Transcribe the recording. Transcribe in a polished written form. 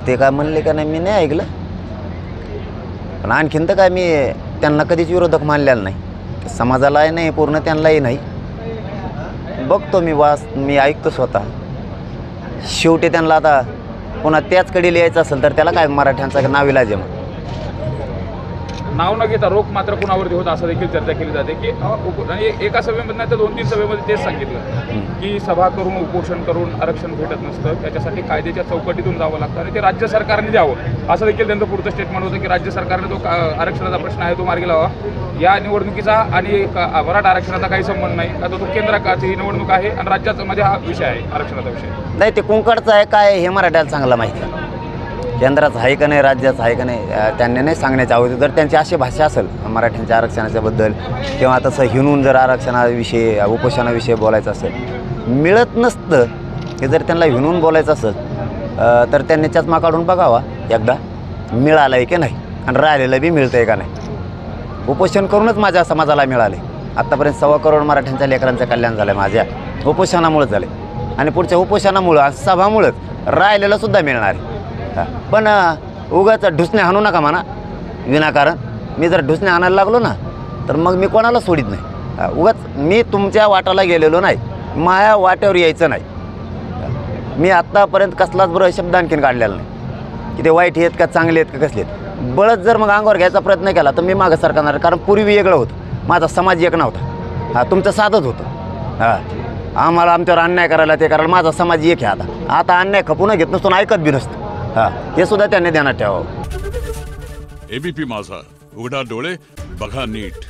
ते काय म्हणले का नाही मी नाही ऐकलं. पण आणखीन तर काय मी त्यांना कधीच विरोधक मानलेला नाही. समाजालाही नाही पूर्ण त्यांनाही नाही. बघतो मी ऐकतो स्वतः. शेवटी त्यांना आता पुन्हा त्याचकडे लिहायचं असेल तर त्याला काय मराठ्यांचा नाविलाज आहे. मग नाव न घेता रोख मात्र कुणावरती होता असं देखील चर्चा केली जाते की आणि एका सभेमध्ये नाही तर 2-3 सभेमध्ये तेच सांगितलं की सभा करून उपोषण करून आरक्षण भेटत नसतं, त्याच्यासाठी कायद्याच्या चौकटीतून जावं लागतं आणि ते राज्य सरकारने द्यावं असं देखील त्यांचं पुढचं स्टेटमेंट होतं की राज्य सरकारने तो आरक्षणाचा प्रश्न आहे तो मार्गी लावा. या निवडणुकीचा आणि मराठा आरक्षणाचा काही संबंध नाही. आता तो केंद्राची ही निवडणूक आहे आणि राज्यामध्ये हा विषय आहे आरक्षणाचा विषय. नाही ते कुंकडचं आहे काय हे मराठ्याला चांगलं माहिती आहे. केंद्राचं आहे का नाही राज्याचं आहे का नाही त्यांनी नाही सांगण्याच्या अगोदर जर त्यांची अशी भाषा असेल मराठ्यांच्या आरक्षणाच्याबद्दल किंवा तसं हिणून जर आरक्षणाविषयी उपोषणाविषयी बोलायचं असेल मिळत नसतं हे जर त्यांना हिणून बोलायचं असेल तर त्यांनी चष्मा काढून बघावा एकदा मिळालं आहे की नाही आणि राहिलेलं बी मिळतं आहे का नाही. उपोषण करूनच माझ्या समाजाला मिळाले. आत्तापर्यंत 1.25 करोड मराठ्यांच्या लेकरांचं कल्याण झालं माझ्या उपोषणामुळेच झाले आणि पुढच्या उपोषणामुळं सभामुळंच राहिलेलंसुद्धा मिळणार आहे. पण उगाच ढुसणे हाणू नका म्हणा विनाकारण. मी जर ढुसणे आणायला लागलो ना तर मग मी कोणाला सोडित नाही. उगाच मी तुमच्या वाटाला गेलेलो नाही, माझ्या वाट्यावर यायचं नाही. मी आत्तापर्यंत कसलाच बरोबर शब्द आणखीन काढलेला नाही की ते वाईट आहेत का चांगले आहेत का कसले आहेत. बळच जर मग अंगावर घ्यायचा प्रयत्न केला तर मी मागं सरकारणार. कारण पूर्वी वेगळं होतं, माझा समाज एक नव्हता. तुमचं साधंच होतं. आम्हाला आमच्यावर अन्याय करायला ते करायला माझा समाज एक आहे. आता अन्याय खपून घेत नसतो आणि ऐकत बी नसतं. हे सुद्धा त्यांनी ध्यानात ठेवावं. एबीपी माझा, उघडा डोळे बघा नीट.